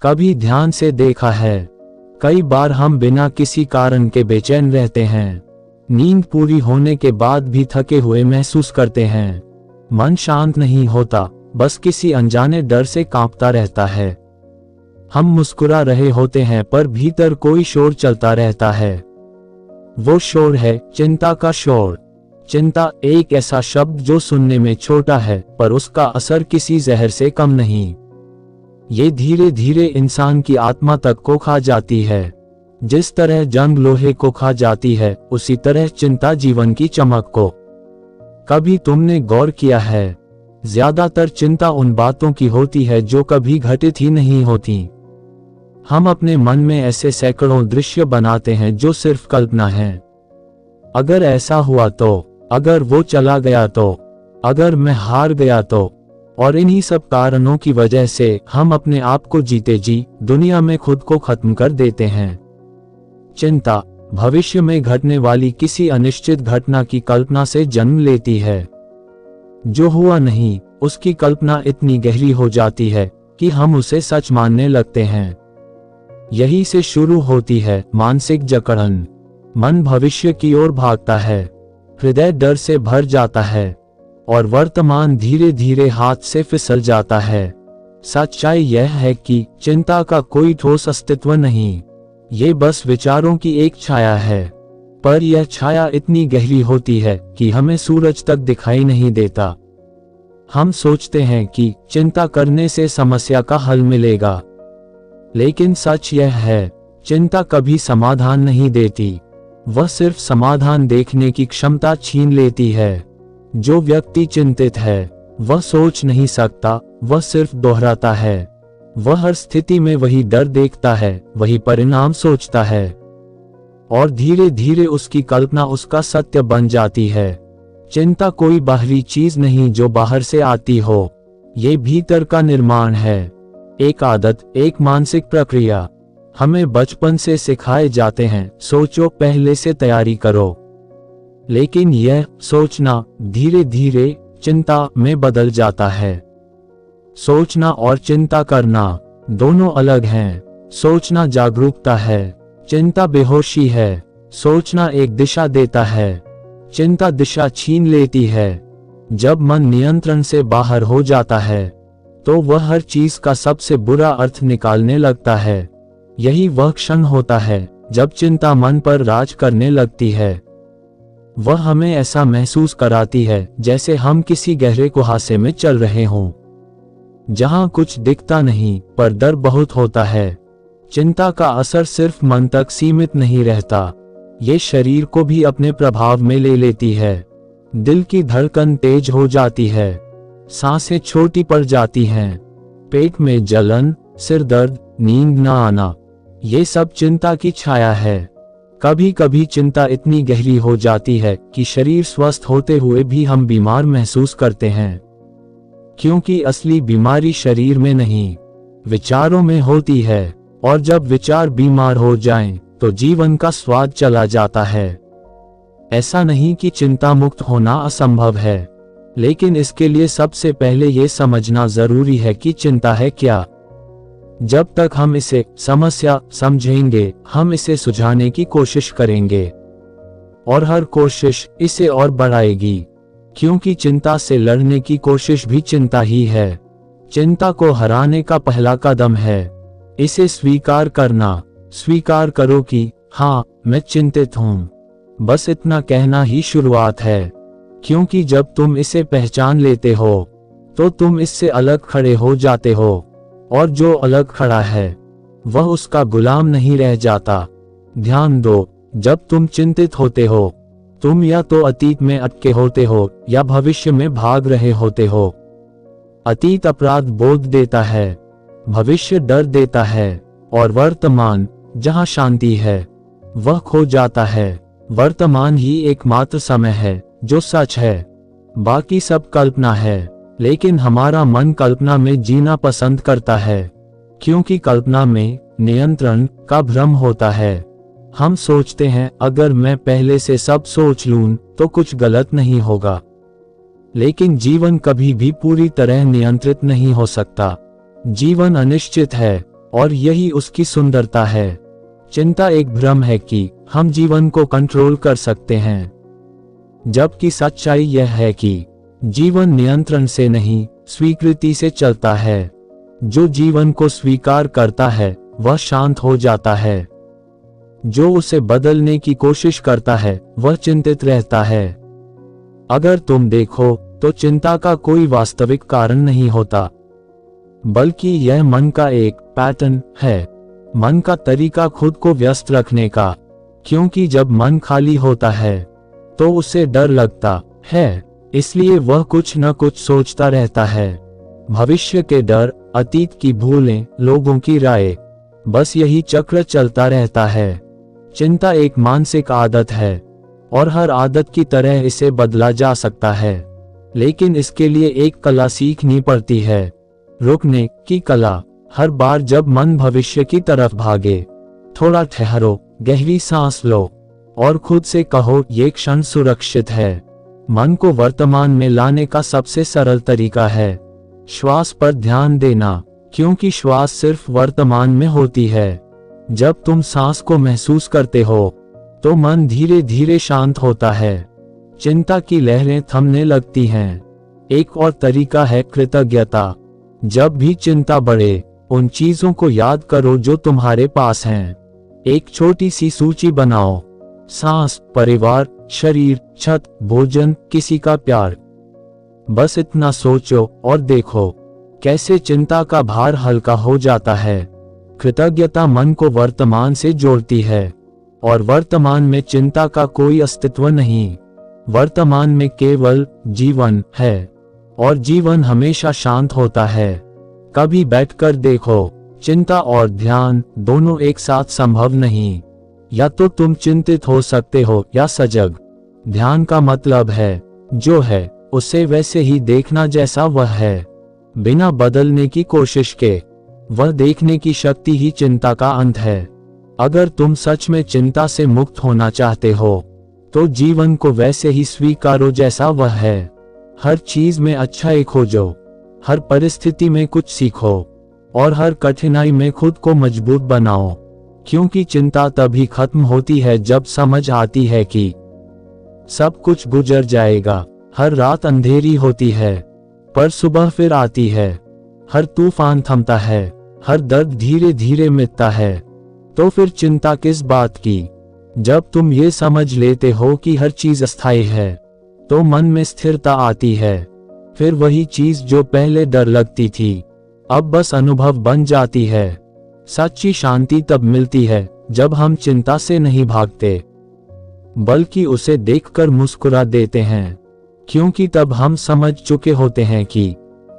कभी ध्यान से देखा है? कई बार हम बिना किसी कारण के बेचैन रहते हैं। नींद पूरी होने के बाद भी थके हुए महसूस करते हैं। मन शांत नहीं होता, बस किसी अनजाने डर से कांपता रहता है। हम मुस्कुरा रहे होते हैं पर भीतर कोई शोर चलता रहता है। वो शोर है चिंता का शोर। चिंता एक ऐसा शब्द जो सुनने में छोटा है पर उसका असर किसी जहर से कम नहीं। ये धीरे धीरे इंसान की आत्मा तक को खा जाती है। जिस तरह जंग लोहे को खा जाती है, उसी तरह चिंता जीवन की चमक को। कभी तुमने गौर किया है, ज्यादातर चिंता उन बातों की होती है जो कभी घटित ही नहीं होती। हम अपने मन में ऐसे सैकड़ों दृश्य बनाते हैं जो सिर्फ कल्पना है। अगर ऐसा हुआ तो, अगर वो चला गया तो, अगर मैं हार गया तो। और इन्हीं सब कारणों की वजह से हम अपने आप को जीते जी दुनिया में खुद को खत्म कर देते हैं। चिंता भविष्य में घटने वाली किसी अनिश्चित घटना की कल्पना से जन्म लेती है। जो हुआ नहीं, उसकी कल्पना इतनी गहरी हो जाती है कि हम उसे सच मानने लगते हैं। यही से शुरू होती है मानसिक जकड़न। मन भविष्य की ओर भागता है, हृदय डर से भर जाता है और वर्तमान धीरे धीरे हाथ से फिसल जाता है। सच्चाई यह है कि चिंता का कोई ठोस अस्तित्व नहीं, ये बस विचारों की एक छाया है। पर यह छाया इतनी गहरी होती है कि हमें सूरज तक दिखाई नहीं देता। हम सोचते हैं कि चिंता करने से समस्या का हल मिलेगा, लेकिन सच यह है, चिंता कभी समाधान नहीं देती। वह सिर्फ समाधान देखने की क्षमता छीन लेती है। जो व्यक्ति चिंतित है वह सोच नहीं सकता, वह सिर्फ दोहराता है। वह हर स्थिति में वही डर देखता है, वही परिणाम सोचता है और धीरे धीरे उसकी कल्पना उसका सत्य बन जाती है। चिंता कोई बाहरी चीज नहीं जो बाहर से आती हो, ये भीतर का निर्माण है। एक आदत, एक मानसिक प्रक्रिया। हमें बचपन से सिखाए जाते हैं, सोचो पहले से तैयारी करो। लेकिन यह सोचना धीरे धीरे चिंता में बदल जाता है। सोचना और चिंता करना दोनों अलग हैं। सोचना जागरूकता है, चिंता बेहोशी है। सोचना एक दिशा देता है, चिंता दिशा छीन लेती है। जब मन नियंत्रण से बाहर हो जाता है तो वह हर चीज का सबसे बुरा अर्थ निकालने लगता है। यही वह क्षण होता है जब चिंता मन पर राज करने लगती है। वह हमें ऐसा महसूस कराती है जैसे हम किसी गहरे कुहासे में चल रहे हों, जहां कुछ दिखता नहीं पर डर बहुत होता है। चिंता का असर सिर्फ मन तक सीमित नहीं रहता, ये शरीर को भी अपने प्रभाव में ले लेती है। दिल की धड़कन तेज हो जाती है, सांसें छोटी पड़ जाती हैं, पेट में जलन, सिर दर्द, नींद न आना, ये सब चिंता की छाया है। कभी कभी चिंता इतनी गहरी हो जाती है कि शरीर स्वस्थ होते हुए भी हम बीमार महसूस करते हैं, क्योंकि असली बीमारी शरीर में नहीं, विचारों में होती है। और जब विचार बीमार हो जाएं, तो जीवन का स्वाद चला जाता है। ऐसा नहीं कि चिंता मुक्त होना असंभव है, लेकिन इसके लिए सबसे पहले ये समझना जरूरी है कि चिंता है क्या। जब तक हम इसे समस्या समझेंगे, हम इसे सुझाने की कोशिश करेंगे और हर कोशिश इसे और बढ़ाएगी, क्योंकि चिंता से लड़ने की कोशिश भी चिंता ही है। चिंता को हराने का पहला कदम है इसे स्वीकार करना। स्वीकार करो कि हाँ, मैं चिंतित हूँ। बस इतना कहना ही शुरुआत है, क्योंकि जब तुम इसे पहचान लेते हो तो तुम इससे अलग खड़े हो जाते हो, और जो अलग खड़ा है वह उसका गुलाम नहीं रह जाता। ध्यान दो, जब तुम चिंतित होते हो तुम या तो अतीत में अटके होते हो या भविष्य में भाग रहे होते हो। अतीत अपराध बोध देता है, भविष्य डर देता है और वर्तमान जहां शांति है वह खो जाता है। वर्तमान ही एकमात्र समय है जो सच है, बाकी सब कल्पना है। लेकिन हमारा मन कल्पना में जीना पसंद करता है, क्योंकि कल्पना में नियंत्रण का भ्रम होता है। हम सोचते हैं अगर मैं पहले से सब सोच लूं तो कुछ गलत नहीं होगा, लेकिन जीवन कभी भी पूरी तरह नियंत्रित नहीं हो सकता। जीवन अनिश्चित है और यही उसकी सुंदरता है। चिंता एक भ्रम है कि हम जीवन को कंट्रोल कर सकते हैं, जबकि सच्चाई यह है कि जीवन नियंत्रण से नहीं, स्वीकृति से चलता है। जो जीवन को स्वीकार करता है वह शांत हो जाता है। जो उसे बदलने की कोशिश करता है वह चिंतित रहता है। अगर तुम देखो तो चिंता का कोई वास्तविक कारण नहीं होता, बल्कि यह मन का एक पैटर्न है, मन का तरीका खुद को व्यस्त रखने का। क्योंकि जब मन खाली होता है तो उसे डर लगता है, इसलिए वह कुछ न कुछ सोचता रहता है। भविष्य के डर, अतीत की भूलें, लोगों की राय, बस यही चक्र चलता रहता है। चिंता एक मानसिक आदत है और हर आदत की तरह इसे बदला जा सकता है, लेकिन इसके लिए एक कला सीखनी पड़ती है, रुकने की कला। हर बार जब मन भविष्य की तरफ भागे, थोड़ा ठहरो, गहरी सांस लो और खुद से कहो ये क्षण सुरक्षित है। मन को वर्तमान में लाने का सबसे सरल तरीका है श्वास पर ध्यान देना, क्योंकि श्वास सिर्फ वर्तमान में होती है। जब तुम सांस को महसूस करते हो तो मन धीरे धीरे शांत होता है, चिंता की लहरें थमने लगती हैं। एक और तरीका है कृतज्ञता। जब भी चिंता बढ़े, उन चीजों को याद करो जो तुम्हारे पास हैं। एक छोटी सी सूची बनाओ, सांस, परिवार, शरीर, छत, भोजन, किसी का प्यार। बस इतना सोचो और देखो कैसे चिंता का भार हल्का हो जाता है। कृतज्ञता मन को वर्तमान से जोड़ती है और वर्तमान में चिंता का कोई अस्तित्व नहीं। वर्तमान में केवल जीवन है और जीवन हमेशा शांत होता है। कभी बैठकर देखो, चिंता और ध्यान दोनों एक साथ संभव नहीं। या तो तुम चिंतित हो सकते हो या सजग। ध्यान का मतलब है जो है उसे वैसे ही देखना जैसा वह है, बिना बदलने की कोशिश के। वह देखने की शक्ति ही चिंता का अंत है। अगर तुम सच में चिंता से मुक्त होना चाहते हो तो जीवन को वैसे ही स्वीकारो जैसा वह है। हर चीज में अच्छाई खोजो, हर परिस्थिति में कुछ सीखो और हर कठिनाई में खुद को मजबूत बनाओ, क्योंकि चिंता तभी खत्म होती है जब समझ आती है कि सब कुछ गुजर जाएगा। हर रात अंधेरी होती है पर सुबह फिर आती है। हर तूफान थमता है, हर दर्द धीरे धीरे मिटता है। तो फिर चिंता किस बात की? जब तुम ये समझ लेते हो कि हर चीज अस्थायी है तो मन में स्थिरता आती है। फिर वही चीज जो पहले डर लगती थी अब बस अनुभव बन जाती है। सच्ची शांति तब मिलती है जब हम चिंता से नहीं भागते, बल्कि उसे देखकर मुस्कुरा देते हैं, क्योंकि तब हम समझ चुके होते हैं कि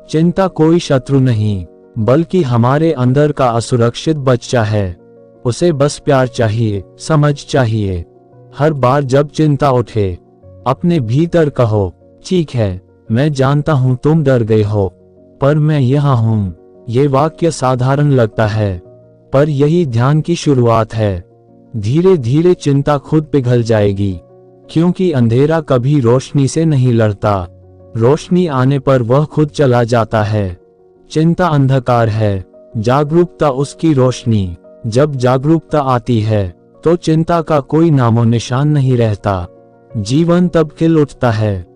चिंता कोई शत्रु नहीं, बल्कि हमारे अंदर का असुरक्षित बच्चा है। उसे बस प्यार चाहिए, समझ चाहिए। हर बार जब चिंता उठे, अपने भीतर कहो, ठीक है, मैं जानता हूं तुम डर गए हो, पर मैं यहाँ हूं। ये वाक्य साधारण लगता है, पर यही ध्यान की शुरुआत है। धीरे धीरे चिंता खुद पिघल जाएगी, क्योंकि अंधेरा कभी रोशनी से नहीं लड़ता। रोशनी आने पर वह खुद चला जाता है। चिंता अंधकार है, जागरूकता उसकी रोशनी। जब जागरूकता आती है तो चिंता का कोई नामो निशान नहीं रहता। जीवन तब खिल उठता है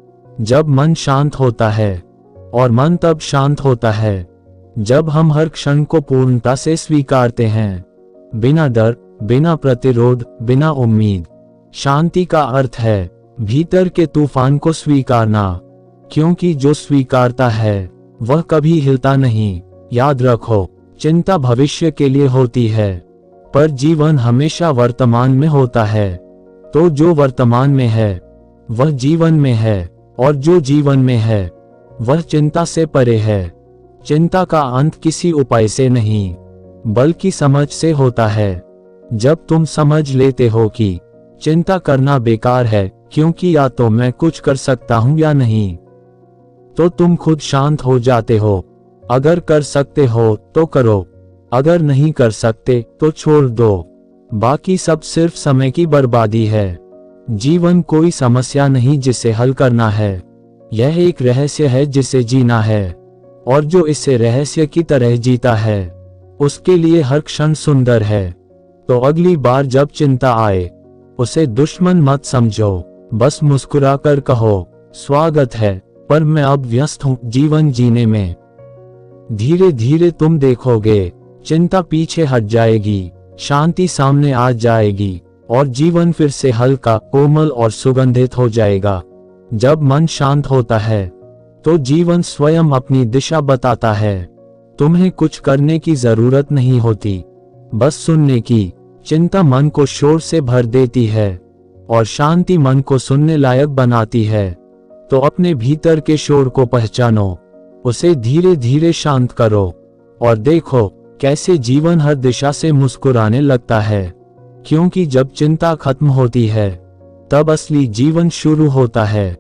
जब मन शांत होता है, और मन तब शांत होता है जब हम हर क्षण को पूर्णता से स्वीकारते हैं, बिना डर, बिना प्रतिरोध, बिना उम्मीद। शांति का अर्थ है भीतर के तूफान को स्वीकारना, क्योंकि जो स्वीकारता है वह कभी हिलता नहीं। याद रखो, चिंता भविष्य के लिए होती है, पर जीवन हमेशा वर्तमान में होता है। तो जो वर्तमान में है वह जीवन में है, और जो जीवन में है वह चिंता से परे है। चिंता का अंत किसी उपाय से नहीं, बल्कि समझ से होता है। जब तुम समझ लेते हो कि चिंता करना बेकार है, क्योंकि या तो मैं कुछ कर सकता हूं या नहीं, तो तुम खुद शांत हो जाते हो। अगर कर सकते हो तो करो, अगर नहीं कर सकते तो छोड़ दो। बाकी सब सिर्फ समय की बर्बादी है। जीवन कोई समस्या नहीं जिसे हल करना है, यह एक रहस्य है जिसे जीना है, और जो इसे रहस्य की तरह जीता है उसके लिए हर क्षण सुंदर है। तो अगली बार जब चिंता आए, उसे दुश्मन मत समझो, बस मुस्कुरा कर कहो, स्वागत है, पर मैं अब व्यस्त हूं जीवन जीने में। धीरे धीरे तुम देखोगे, चिंता पीछे हट जाएगी, शांति सामने आ जाएगी और जीवन फिर से हल्का, कोमल और सुगंधित हो जाएगा। जब मन शांत होता है तो जीवन स्वयं अपनी दिशा बताता है। तुम्हें कुछ करने की जरूरत नहीं होती, बस सुनने की। चिंता मन को शोर से भर देती है और शांति मन को सुनने लायक बनाती है। तो अपने भीतर के शोर को पहचानो, उसे धीरे धीरे शांत करो और देखो कैसे जीवन हर दिशा से मुस्कुराने लगता है। क्योंकि जब चिंता खत्म होती है, तब असली जीवन शुरू होता है।